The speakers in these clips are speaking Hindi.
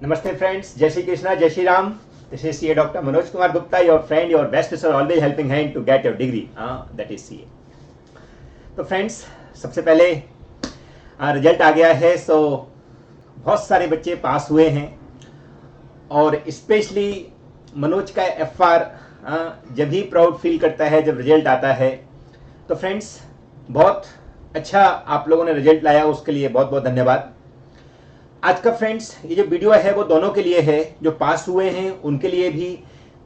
Namaste friends, Jai Shri Krishna, Jai Shri Ram. This is CA Dr. Manoj Kumar Gupta, your friend, your best sir, always helping hand to get your degree. That is CA. तो फ्रेंड्स, सबसे पहले रिजल्ट आ गया है, सो बहुत सारे बच्चे पास हुए हैं और स्पेशली मनोज का FR जब ही प्राउड फील करता है जब रिजल्ट आता है। तो फ्रेंड्स, बहुत अच्छा आप लोगों ने रिजल्ट लाया, उसके लिए बहुत बहुत धन्यवाद। आज का फ्रेंड्स ये जो वीडियो है वो दोनों के लिए है, जो पास हुए हैं उनके लिए भी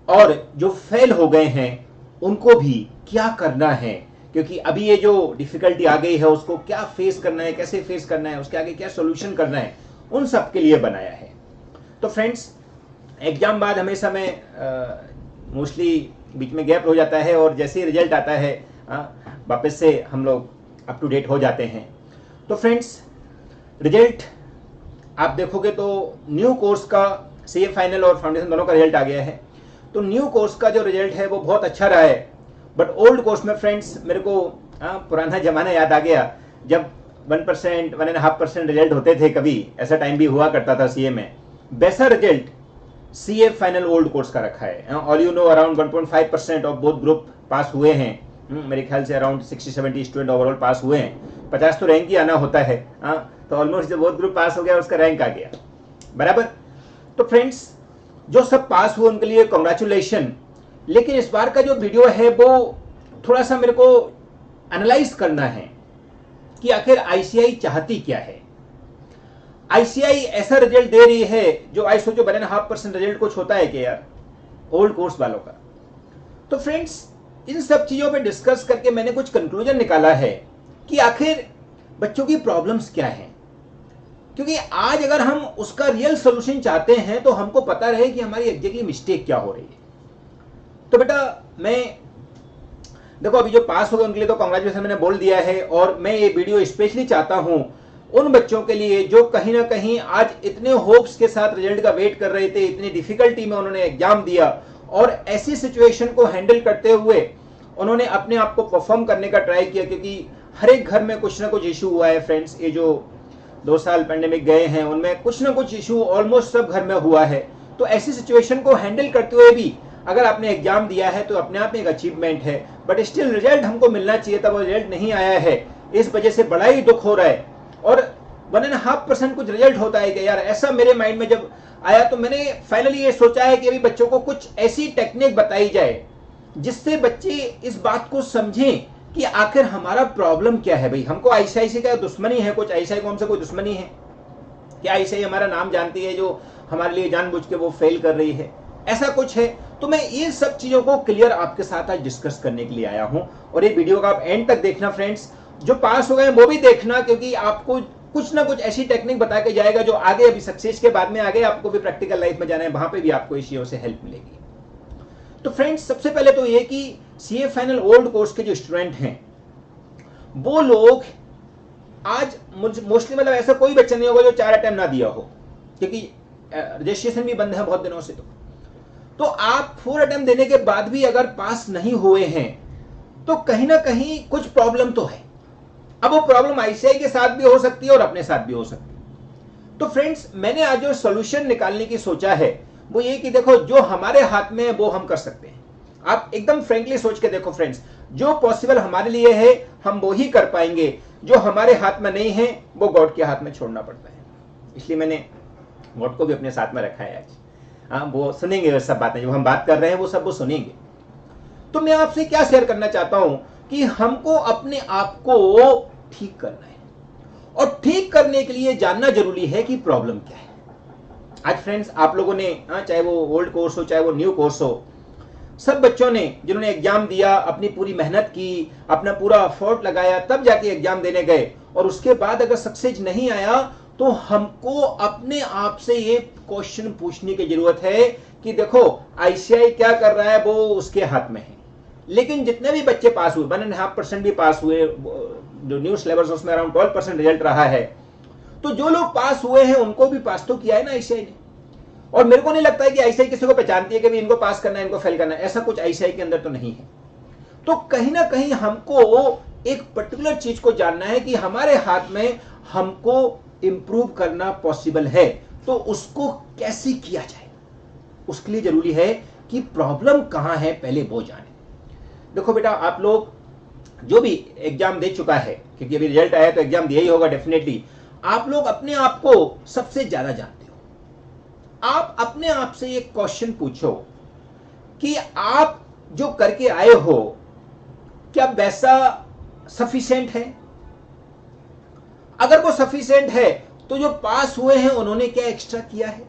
और जो फेल हो गए हैं उनको भी क्या करना है, क्योंकि अभी ये जो डिफिकल्टी आ गई है उसको क्या फेस करना है, कैसे फेस करना है, उसके आगे क्या सॉल्यूशन करना है, उन सब के लिए बनाया है। तो फ्रेंड्स, एग्जाम बाद हमेशा मैं मोस्टली बीच में गैप हो जाता है और जैसे ही रिजल्ट आता है वापस से हम लोग अप टू डेट हो जाते हैं। तो फ्रेंड्स, रिजल्ट आप देखोगे तो न्यू कोर्स का CA फाइनल और फाउंडेशन दोनों का रिजल्ट आ गया है। तो न्यू कोर्स का जो रिजल्ट है वो बहुत अच्छा रहा है, बट ओल्ड कोर्स में फ्रेंड्स मेरे को पुराना जमाना याद आ गया जब 1%, 1.5% रिजल्ट होते थे, कभी ऐसा टाइम भी हुआ करता था CA में। वैसा result CA final old course का रखा है। All you know around 1.5% of both group pass हुए हैं। मेरे ख्याल से अराउंड 60-70 स्टूडेंट ओवरऑल पास हुए हैं। 50 तो रैंक ही आना होता है, तो ऑलमोस्ट जब बोथ ग्रुप पास हो गया उसका रैंक आ गया बराबर। तो फ्रेंड्स, जो सब पास हुए उनके लिए कांग्रेचुलेशन। लेकिन इस बार का जो वीडियो है वो थोड़ा सा मेरे को एनालाइज करना है कि आखिर ICI चाहती क्या है। ICI ऐसा रिजल्ट दे रही है जो आई सोचो 1.5% रिजल्ट कुछ होता है कि यार ओल्ड कोर्स वालों का। तो फ्रेंड्स, इन सब चीजों पे डिस्कस करके मैंने कुछ कंक्लूजन निकाला है कि आखिर बच्चों की प्रॉब्लम्स क्या हैं, क्योंकि आज अगर हम उसका रियल सॉल्यूशन चाहते हैं तो हमको पता रहे कि हमारी एग्जैक्टली मिस्टेक क्या हो रही है। तो बेटा, मैं देखो अभी जो पास हो गए उनके लिए तो कांग्रेचुलेशन मैंने बोल दिया है, और मैं ये वीडियो स्पेशली चाहता हूं उन बच्चों के लिए जो कहीं ना कहीं आज इतने होप्स के साथ रिजल्ट का वेट कर रहे थे, इतनी डिफिकल्टी में उन्होंने एग्जाम दिया और ऐसी सिचुएशन को हैंडल करते हुए उन्होंने अपने आप को परफॉर्म करने का ट्राई किया, क्योंकि हर एक घर में कुछ ना कुछ इशू हुआ है फ्रेंड्स। ये जो 2 साल पेंडेमिक गए हैं उनमें कुछ ना कुछ इशू ऑलमोस्ट सब घर में हुआ है। तो ऐसी सिचुएशन को हैंडल करते हुए भी अगर आपने एग्जाम दिया है तो अपने आप में एक अचीवमेंट है, बट स्टिल रिजल्ट हमको मिलना चाहिए था, वो रिजल्ट नहीं आया है। इस वजह से बड़ा ही दुख हो रहा है। और 1.5% कुछ रिजल्ट होता है कि यार, ऐसा मेरे माइंड में जब आया तो मैंने फाइनली ये सोचा है कि अभी बच्चों को कुछ ऐसी टेक्निक बताई जाए जिससे बच्चे इस बात को समझें कि आखिर हमारा प्रॉब्लम क्या है। भाई, हमको ICI से क्या दुश्मनी है? कुछ ICI को हमसे कोई दुश्मनी है क्या? ICI हमारा नाम जानती है जो हमारे लिए जानबूझ के वो फेल कर रही है? ऐसा कुछ है? तो मैं ये सब चीजों को क्लियर आपके साथ आज डिस्कस करने के लिए आया हूं, और ये वीडियो का आप एंड तक देखना फ्रेंड्स। जो पास हो गए वो भी देखना, क्योंकि आपको कुछ ना कुछ ऐसी टेक्निक बता के जाएगा जो आगे अभी सक्सेस के बाद में आगे आपको भी प्रैक्टिकल लाइफ में जाना है, वहां पे भी आपको इस चीजों से हेल्प मिलेगी। तो फ्रेंड्स, सबसे पहले तो ये कि CA फाइनल ओल्ड कोर्स के जो स्टूडेंट हैं वो लोग आज मोस्टली, मतलब ऐसा कोई बच्चा नहीं होगा जो 4 अटेम्प्ट ना दिया हो, क्योंकि रजिस्ट्रेशन भी बंद है बहुत दिनों से। तो आप 4 अटेम्प्ट देने के बाद भी अगर पास नहीं हुए हैं तो कहीं ना कहीं कुछ प्रॉब्लम तो है। अब वो प्रॉब्लम ICI के साथ भी हो सकती है और अपने साथ भी हो सकती है। तो फ्रेंड्स, मैंने आज जो सोल्यूशन निकालने की सोचा है वो ये कि देखो, जो हमारे हाथ में है वो हम कर सकते हैं। आप एकदम फ्रेंकली सोच के देखो फ्रेंड्स, जो पॉसिबल हमारे लिए है हम वो ही कर पाएंगे, जो हमारे हाथ में नहीं है वो गॉड के हाथ में छोड़ना पड़ता है। इसलिए मैंने गॉड को भी अपने साथ में रखा है आज। वो सुनेंगे वो सब बातें जो हम बात कर रहे हैं, वो सब वो सुनेंगे। तो मैं आपसे क्या शेयर करना चाहता हूं कि हमको अपने आप को ठीक करना है, और ठीक करने के लिए जानना जरूरी है कि प्रॉब्लम क्या है। आज फ्रेंड्स, आप लोगों ने चाहे वो ओल्ड कोर्स हो चाहे वो न्यू कोर्स हो, सब बच्चों ने जिन्होंने एग्जाम दिया अपनी पूरी मेहनत की, अपना पूरा एफर्ट लगाया, तब जाके एग्जाम देने गए, और उसके बाद अगर सक्सेस नहीं आया तो हमको अपने आप से ये क्वेश्चन पूछने की जरूरत है कि देखो, ICI क्या कर रहा है वो उसके हाथ में है। लेकिन जितने भी बच्चे पास हुए, 1.5% भी पास हुए, जो न्यू सिलेबस उसमें अराउंड 12% रिजल्ट रहा है, तो जो लोग पास हुए हैं उनको भी पास तो किया है ना ICI ने। और मेरे को नहीं लगता है कि ICI किसी को पहचानती है कि इनको पास करना है इनको फेल करना है, ऐसा कुछ ICI के अंदर तो नहीं है। तो कहीं ना कहीं हमको एक पर्टिकुलर चीज को जानना है कि हमारे हाथ में हमको इंप्रूव करना पॉसिबल है। तो उसको कैसे किया जाए, उसके लिए जरूरी है कि प्रॉब्लम कहां है पहले वो जाने। देखो बेटा, आप लोग जो भी एग्जाम दे चुका है, क्योंकि अभी रिजल्ट आया तो एग्जाम दिया ही होगा डेफिनेटली, आप लोग अपने आप को सबसे ज्यादा जानते हो। आप अपने आप से एक क्वेश्चन पूछो कि आप जो करके आए हो क्या वैसा सफिशिएंट है? अगर वो सफिशिएंट है तो जो पास हुए हैं उन्होंने क्या एक्स्ट्रा किया है?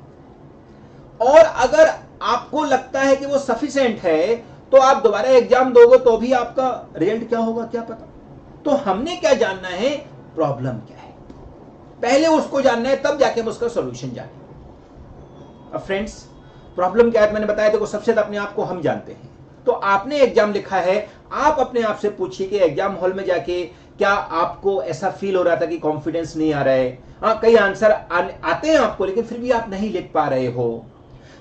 और अगर आपको लगता है कि वो सफिशिएंट है तो आप दोबारा एग्जाम दोगे तो भी आपका रिजल्ट क्या होगा क्या पता। तो हमने क्या जानना है, प्रॉब्लम क्या है, पहले उसको जानना है, तब जाके हम उसका सॉल्यूशन जाने। अब फ्रेंड्स, प्रॉब्लम क्या है मैंने बताया, देखो सबसे ज्यादा अपने आप को हम जानते हैं। तो आपने एग्जाम लिखा है, आप अपने आप से पूछिए कि एग्जाम हॉल में जाके क्या आपको ऐसा फील हो रहा था कि कॉन्फिडेंस नहीं आ रहा है? हाँ, कई आंसर आते हैं आपको लेकिन फिर भी आप नहीं लिख पा रहे हो,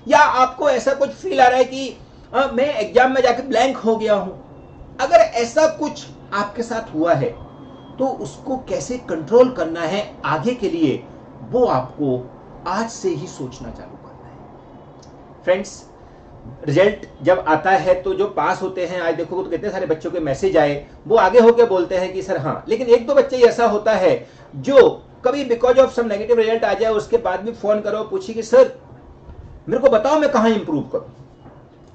या आपको ऐसा कुछ फील आ रहा है कि मैं एग्जाम में जाके ब्लैंक हो गया हूं। अगर ऐसा कुछ आपके साथ हुआ है तो उसको कैसे कंट्रोल करना है आगे के लिए, वो आपको आज से ही सोचना चालू करना है। फ्रेंड्स, रिजल्ट जब आता है तो जो पास होते हैं, आज देखो तो कितने सारे बच्चों के मैसेज आए, वो आगे होके बोलते हैं कि सर हाँ, लेकिन एक दो बच्चे ऐसा होता है जो कभी because of some negative result आ जाए उसके बाद भी फोन करो, पूछिए कि सर मेरे को बताओ मैं कहां इंप्रूव करूं।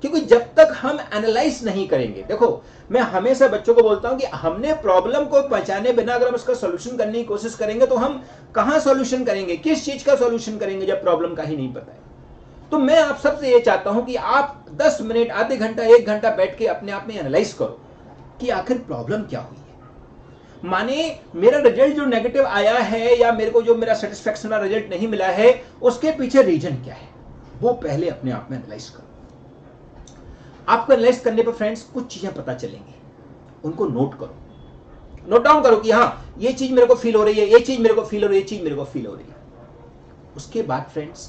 क्योंकि जब तक हम एनालाइज नहीं करेंगे, देखो मैं हमेशा बच्चों को बोलता हूं कि हमने प्रॉब्लम को पहचाने बिना अगर हम उसका सॉल्यूशन करने की कोशिश करेंगे तो हम कहां सॉल्यूशन करेंगे, किस चीज का सॉल्यूशन करेंगे जब प्रॉब्लम का ही नहीं पता है। तो मैं आप सबसे ये चाहता हूं कि आप 10 मिनट, आधे घंटा, 1 घंटा बैठ के अपने आप में एनालाइज करो कि आखिर प्रॉब्लम क्या हुई है। माने मेरा रिजल्ट जो नेगेटिव आया है या मेरे को जो मेरा सेटिस्फैक्शन वाला रिजल्ट नहीं मिला है, उसके पीछे रीजन क्या है, वो पहले अपने आप में एनालाइज करो। आपको एनालाइज करने पर फ्रेंड्स कुछ चीजें पता चलेंगी, उनको नोट करो, नोट डाउन करो कि हाँ ये चीज मेरे को फील हो रही है, ये चीज मेरे को फील हो रही है, ये चीज मेरे को फील हो रही है। उसके बाद फ्रेंड्स,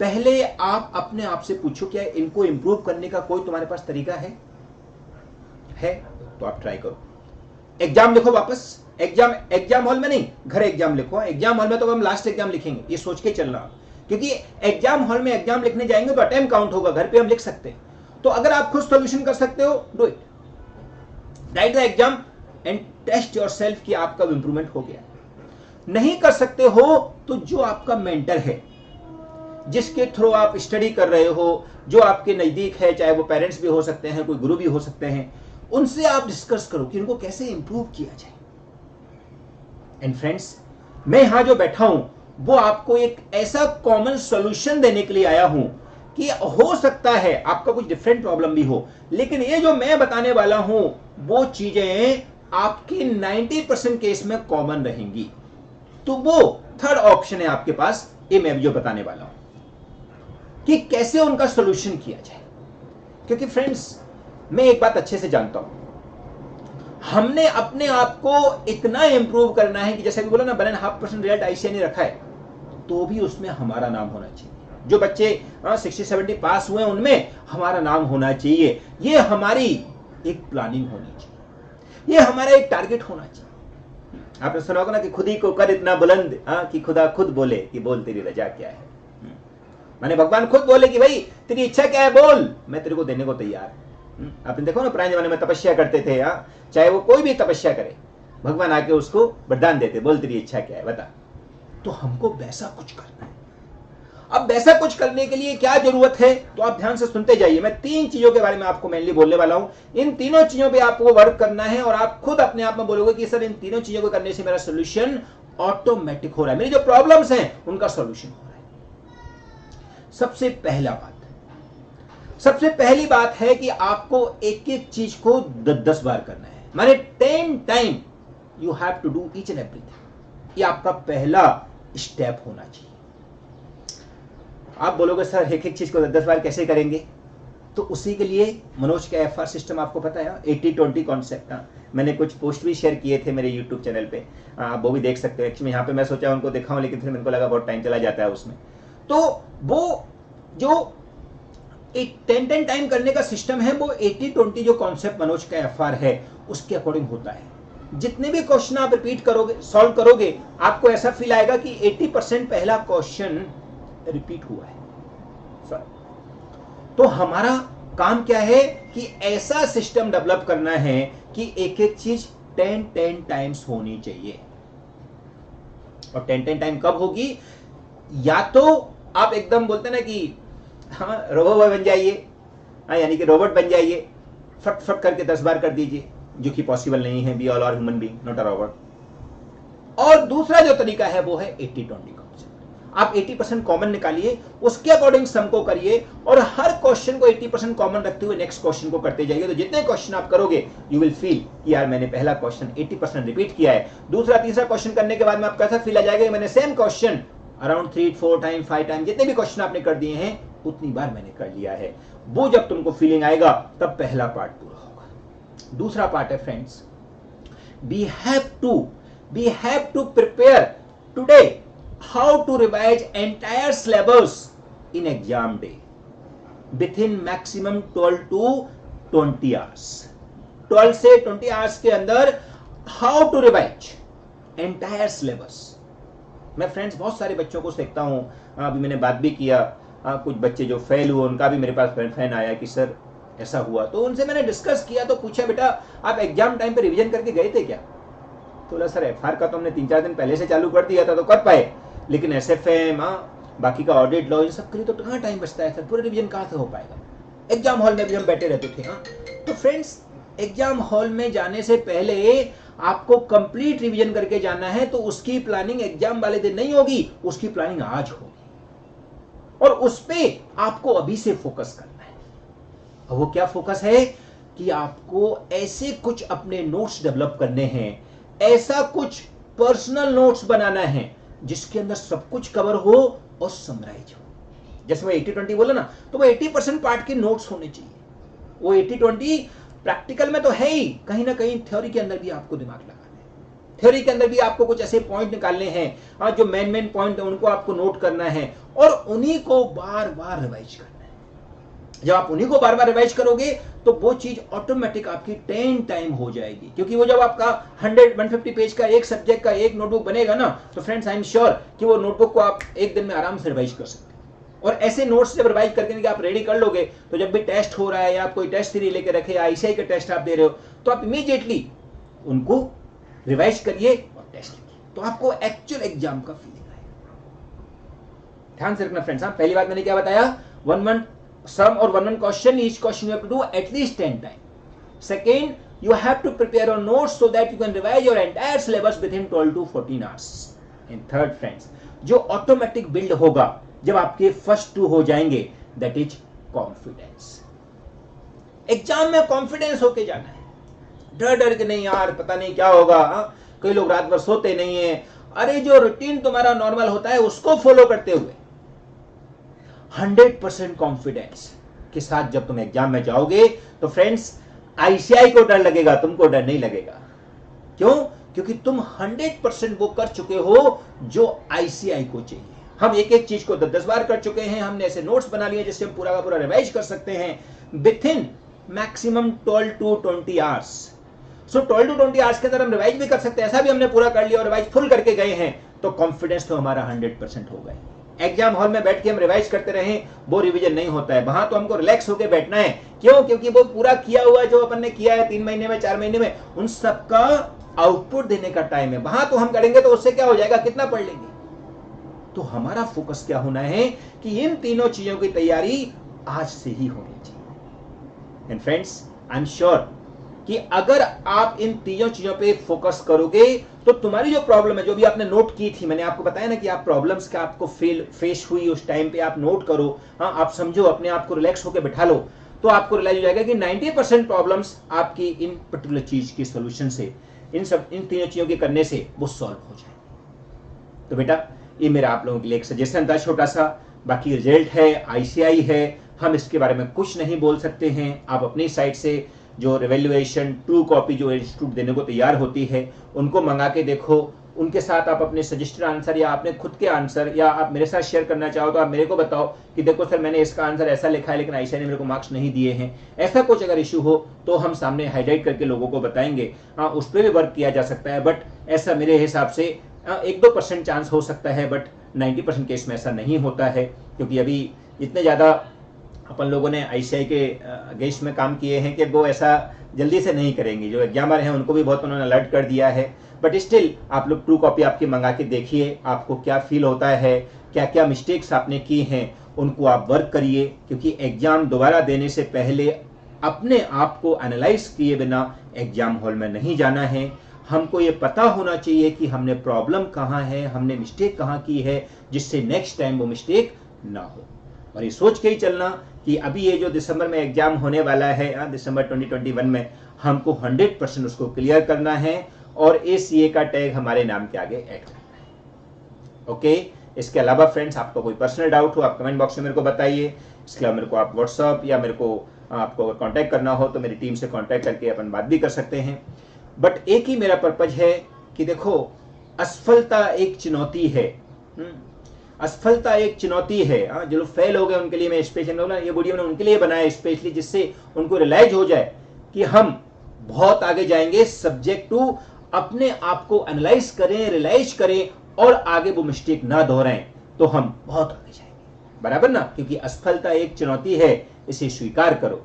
पहले आप अपने आप से पूछो क्या इनको इंप्रूव करने का कोई तुम्हारे पास तरीका है तो आप ट्राई करो। एग्जाम लिखो वापस, एग्जाम हॉल में नहीं, घर एग्जाम लिखो। एग्जाम हॉल में तो हम लास्ट एग्जाम लिखेंगे, ये सोच के चलना, क्योंकि एग्जाम हॉल में एग्जाम लिखने जाएंगे तो अटेम्प्ट काउंट होगा, घर पे हम लिख सकते हैं। तो अगर आप खुद सॉल्यूशन कर सकते हो, do it, write the exam and test yourself कि आपका इंप्रूवमेंट हो गया। नहीं कर सकते हो तो जो आपका मेंटर है, जिसके थ्रू आप स्टडी कर रहे हो, जो आपके नजदीक है, चाहे वो पेरेंट्स भी हो सकते हैं, कोई गुरु भी हो सकते हैं, उनसे आप डिस्कस करो कि इनको कैसे इंप्रूव किया जाए। एंड फ्रेंड्स, मैं यहां जो बैठा हूं वो आपको एक ऐसा कॉमन सॉल्यूशन देने के लिए आया हूं कि हो सकता है आपका कुछ डिफरेंट प्रॉब्लम भी हो, लेकिन ये जो मैं बताने वाला हूं वो चीजें आपकी 90% केस में कॉमन रहेंगी। तो वो थर्ड ऑप्शन है आपके पास, ये मैं जो बताने वाला हूं कि कैसे उनका सॉल्यूशन किया जाए। क्योंकि फ्रेंड्स, मैं एक बात अच्छे से जानता हूं, हमने अपने आप को इतना इंप्रूव करना है कि जैसे अभी बोला ना 1.5% रिजल्ट आईसीआई ने रखा है, तो भी उसमें हमारा नाम होना चाहिए। जो बच्चे 60-70 पास हुए उनमें हमारा नाम होना चाहिए। ये हमारी एक प्लानिंग होनी चाहिए, ये हमारा एक टारगेट होना चाहिए। आपने सुना होगा ना कि खुद ही को कर इतना बुलंद कि खुदा खुद बोले कि बोल तेरी रजा क्या है। माने भगवान खुद बोले कि भाई तेरी इच्छा क्या है, बोल, मैं तेरे को देने को तैयार। आपने देखो ना पुराने जमाने में तपस्या करते थे, चाहे वो कोई भी तपस्या करे, भगवान आके उसको वरदान देते, बोल तेरी इच्छा क्या है बता। तो हमको वैसा कुछ करना है। अब वैसा कुछ करने के लिए क्या जरूरत है, तो आप ध्यान से सुनते जाइए। मैं 3 चीजों के बारे में आपको मेनली बोलने वाला हूं। इन तीनों चीजों पे आपको वर्क करना है और आप खुद अपने आप में बोलोगे कि सर इन तीनों चीजों को करने से मेरा सोल्यूशन ऑटोमेटिक हो रहा है, मेरी जो प्रॉब्लम्स हैं उनका सोल्यूशन हो रहा है। सबसे पहली बात है कि आपको एक एक चीज को 10 बार करना है, माने 10 time you have to do each and everything. ये आपका पहला स्टेप होना चाहिए। आप बोलोगे सर एक एक चीज को 10 बार कैसे करेंगे, तो उसी के लिए मनोज का एफआर सिस्टम आपको पता है, 80-20 कॉन्सेप्ट। मैंने कुछ पोस्ट भी शेयर किए थे मेरे यूट्यूब चैनल पे, आप वो भी देख सकते हो। एक्चुअली यहाँ पे मैं सोचा उनको दिखाऊं, लेकिन फिर मेरे को लगा बहुत टाइम चला जाता है उसमें। तो वो जो एक 10 टाइम करने का सिस्टम है, वो 80-20 जो कॉन्सेप्ट मनोज का एफआर है उसके अकॉर्डिंग होता है। जितने भी क्वेश्चन आप रिपीट करोगे, सॉल्व करोगे, आपको ऐसा फील आएगा कि 80% पहला क्वेश्चन रिपीट हुआ है। तो हमारा काम क्या है कि ऐसा सिस्टम डेवलप करना है कि एक एक चीज 10 टाइम्स होनी चाहिए। और 10 टाइम कब होगी? या तो आप एकदम बोलते ना कि हाँ रोबो बॉय बन जाइए, हाँ यानी कि रोबोट बन जाइए, फट फट करके 10 बार कर दीजिए, जो कि पॉसिबल नहीं है। We all are human being, not a robot. और दूसरा जो तरीका है वो है 80-20 कॉन्सेप्ट। आप 80% कॉमन निकालिए, उसके अकॉर्डिंग सम को करिए, और हर क्वेश्चन को 80% कॉमन रखते हुए नेक्स्ट क्वेश्चन को करते जाइए। तो जितने क्वेश्चन आप करोगे यू विल फील कि यार मैंने पहला क्वेश्चन 80% रिपीट किया है, दूसरा तीसरा क्वेश्चन करने के बाद में आपको ऐसा फील आ जाएगा कि मैंने same question around 3-4 time 5 time जितने भी क्वेश्चन आपने कर दिए हैं उतनी बार मैंने कर लिया है। वो जब तुमको फीलिंग आएगा तब पहला पार्ट पूरा होगा। दूसरा पार्ट है friends, we have to prepare today how to revise entire syllabus in exam day within maximum 12 to 20 hours। 12 से 20 hours के अंदर how to revise entire syllabus। मैं फ्रेंड्स बहुत सारे बच्चों को देखता हूं, अभी मैंने बात भी किया, कुछ बच्चे जो फेल हुए उनका भी मेरे पास फैन आया कि सर ऐसा हुआ। तो उनसे मैंने डिस्कस किया, तो पूछा बेटा आप एग्जाम टाइम पे रिवीजन करके गए थे क्या? तो बोला सर एफआर का तो हमने 3-4 दिन पहले से चालू कर दिया था तो कर पाए, लेकिन एसएफएम बाकी का ऑडिट लॉ इन सब के लिए तो कहाँ टाइम बचता है सर, पूरा रिवीजन कहाँ से हो पाएगा? एग्जाम हॉल में भी हम बैठे रहते थे। तो फ्रेंड्स एग्जाम हॉल में जाने से पहले आपको कंप्लीट रिवीजन करके जाना है, तो उसकी प्लानिंग एग्जाम वाले दिन नहीं होगी, उसकी प्लानिंग आज होगी, और उस पे आपको अभी से फोकस करना है। और वो क्या फोकस है कि आपको ऐसे कुछ अपने नोट्स डेवलप करने हैं, ऐसा कुछ पर्सनल नोट्स बनाना है जिसके अंदर सब कुछ कवर हो और समराइज हो। जैसे मैं 80-20 बोला ना, तो वो 80% पार्ट के नोट्स होने चाहिए। वो 80-20 प्रैक्टिकल में तो है ही, कहीं ना कहीं थ्योरी के अंदर भी आपको दिमाग लगाना है। थ्योरी के अंदर भी आपको कुछ ऐसे पॉइंट निकालने हैं जो मेन पॉइंट है उनको आपको नोट करना है, और उन्हीं को बार बार रिवाइज करना है। जब आप उन्हीं को बार बार रिवाइज करोगे तो वो चीज ऑटोमेटिक आपकी 10 टाइम हो जाएगी, क्योंकि वो जब आपका 100-150 पेज का एक सब्जेक्ट का एक नोटबुक बनेगा ना, तो फ्रेंड्स आई एम श्योर कि वो नोटबुक को आप एक दिन में आराम से रिवाइज कर सकते हैं। और ऐसे नोट्स जब रिवाइज करके आप रेडी कर लोगे, तो जब भी टेस्ट हो रहा है या आप कोई टेस्ट सीरीज लेके रखे या आईसीआई का टेस्ट आप दे रहे हो, तो आप इमीडिएटली उनको रिवाइज करिए और टेस्ट लिखिए, तो आपको एक्चुअल एग्जाम का फीलिंग आएगा। ध्यान से रखना फ्रेंड्स, पहली बात मैंने क्या बताया, 1-1 sum or 1 question, each question you have to do at least 10 times। Second, you have to prepare your notes so that you can revise your entire syllabus within 12 to 14 hours। And third friends, जो automatic build होगा जब आपके फर्स्ट 2 हो जाएंगे, that is confidence। एग्जाम में कॉन्फिडेंस होके जाना है, डर डर के नहीं यार पता नहीं क्या होगा। कई लोग रात भर सोते नहीं है, अरे जो रूटीन तुम्हारा नॉर्मल होता है उसको फॉलो करते हुए 100% कॉन्फिडेंस के साथ जब तुम एग्जाम में जाओगे, तो फ्रेंड्स आईसीआई को डर लगेगा, तुमको डर नहीं लगेगा। क्यों? क्योंकि तुम 100% वो कर चुके हो जो आईसीआई को चाहिए। हम एक एक चीज को 10 बार कर चुके हैं, हमने ऐसे नोट्स बना लिए जिससे हम पूरा का पूरा रिवाइज कर सकते हैं with in maximum 12 to 20 hours. So 12 to 20 hours के अंदर हम रिवाइज भी कर सकते हैं, ऐसा भी हमने पूरा कर लिया और रिवाइज फुल करके गए हैं, तो कॉन्फिडेंस तो हमारा 100% हो गया। एग्जाम हॉल में बैठ के हम रिवाइज करते रहें, वो रिवीजन नहीं होता है। वहां तो हमको रिलैक्स होकर बैठना है। क्यों? क्योंकि वो पूरा किया हुआ जो अपन ने किया है 3 महीने में 4 महीने में, उन सबका आउटपुट देने का टाइम है। वहां तो हम करेंगे तो उससे क्या हो जाएगा, कितना पढ़ लेंगे। तो हमारा फोकस क्या होना है कि इन तीनों चीजों की तैयारी आज से ही होनी चाहिए। And friends I am sure कि अगर आप इन तीनों चीजों पे फोकस करोगे तो तुम्हारी जो प्रॉब्लम है, जो भी आपने नोट की थी, मैंने आपको बताया ना कि आप प्रॉब्लम्स का आपको फेस हुई उस टाइम पे आप नोट करो, आप समझो, अपने आप को रिलैक्स होकर बैठा लो, तो आपको रियलाइज हो जाएगा कि 90% प्रॉब्लम्स आपकी इन पर्टिकुलर चीज के सोल्यूशन से, इन तीनों चीजों के करने से वो सॉल्व हो जाए। तो बेटा ये मेरा आप लोगों के लिए एक सजेशन था छोटा सा। बाकी रिजल्ट है, आईसीआई है, हम इसके बारे में कुछ नहीं बोल सकते हैं। आप अपनी साइड से जो रिवैल्यूएशन ट्रू कॉपी जो इंस्टीट्यूट देने को तैयार होती है उनको मंगा के देखो, उनके साथ आप अपने सजेस्टेड आंसर या अपने खुद के आंसर या आप मेरे साथ शेयर करना चाहो तो आप मेरे को बताओ कि देखो सर मैंने इसका आंसर ऐसा लिखा है लेकिन आईसीआई ने मेरे को मार्क्स नहीं दिए हैं। ऐसा कुछ अगर इशू हो तो हम सामने हाईलाइट करके लोगों को बताएंगे, उस पर भी वर्क किया जा सकता है। बट ऐसा मेरे हिसाब से 1-2% चांस हो सकता है, बट 90% केस में ऐसा नहीं होता है, क्योंकि अभी इतने ज़्यादा अपन लोगों ने ICAI के अगेंस्ट में काम किए हैं कि वो ऐसा जल्दी से नहीं करेंगे। जो एग्जामर हैं उनको भी बहुत उन्होंने अलर्ट कर दिया है, बट स्टिल आप लोग ट्रू कॉपी आपकी मंगा के देखिए, आपको क्या फील होता है, क्या क्या मिस्टेक्स आपने की हैं, उनको आप वर्क करिए, क्योंकि एग्जाम दोबारा देने से पहले अपने आप को एनालाइज किए बिना एग्जाम हॉल में नहीं जाना है। हमको ये पता होना चाहिए कि हमने प्रॉब्लम कहाँ है, हमने मिस्टेक कहाँ की है, जिससे नेक्स्ट टाइम वो मिस्टेक ना हो। और ये सोच के ही चलना कि अभी ये जो दिसंबर में एग्जाम होने वाला है, दिसंबर 2021 में, हमको 100% उसको क्लियर करना है और ACA का टैग हमारे नाम के आगे ऐड करना है। ओके, इसके अलावा फ्रेंड्स आपको कोई पर्सनल डाउट हो आप कमेंट बॉक्स में मेरे को बताइए। इसके अलावा मेरे को आप व्हाट्सअप या मेरे को आपको कांटेक्ट करना हो तो मेरी टीम से कांटेक्ट करके अपन बात भी कर सकते हैं। बट एक ही मेरा पर्पज है कि देखो, असफलता एक चुनौती है। असफलता एक चुनौती है। जो लोग फेल हो गए उनके लिए मैं स्पेशल ये वीडियो मैंने उनके लिए बनाया स्पेशली, जिससे उनको रियलाइज हो जाए कि हम बहुत आगे जाएंगे। सब्जेक्ट टू अपने आप को एनालाइज करें, रियलाइज करें और आगे वो मिस्टेक ना दोहराएं तो हम बहुत आगे जाएंगे, बराबर ना। क्योंकि असफलता एक चुनौती है, इसे स्वीकार करो।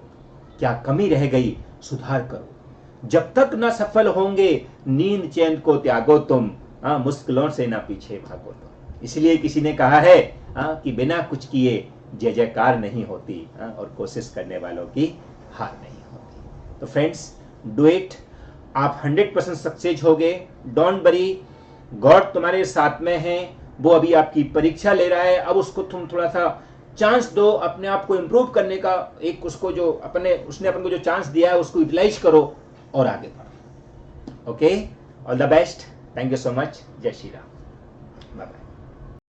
क्या कमी रह गई, सुधार करो। जब तक ना सफल होंगे नींद चैन को त्यागो तुम, मुश्किलों से ना पीछे भागो तुम। इसलिए किसी ने कहा है कि बिना कुछ किए जय जयकार नहीं होती, और कोशिश करने वालों की हार नहीं होती। तो फ्रेंड्स, डू इट। आप 100% सक्सेस होगे। डोंट वरी, गॉड तुम्हारे साथ में है। वो अभी आपकी परीक्षा ले रहा है, अब उसको तुम थोड़ा सा चांस दो अपने आप को इम्प्रूव करने का। एक उसको जो उसने अपन को जो चांस दिया है उसको यूटिलाइज करो और आगे बढ़ो। Okay, all the best. Thank you so much. जय श्री राम।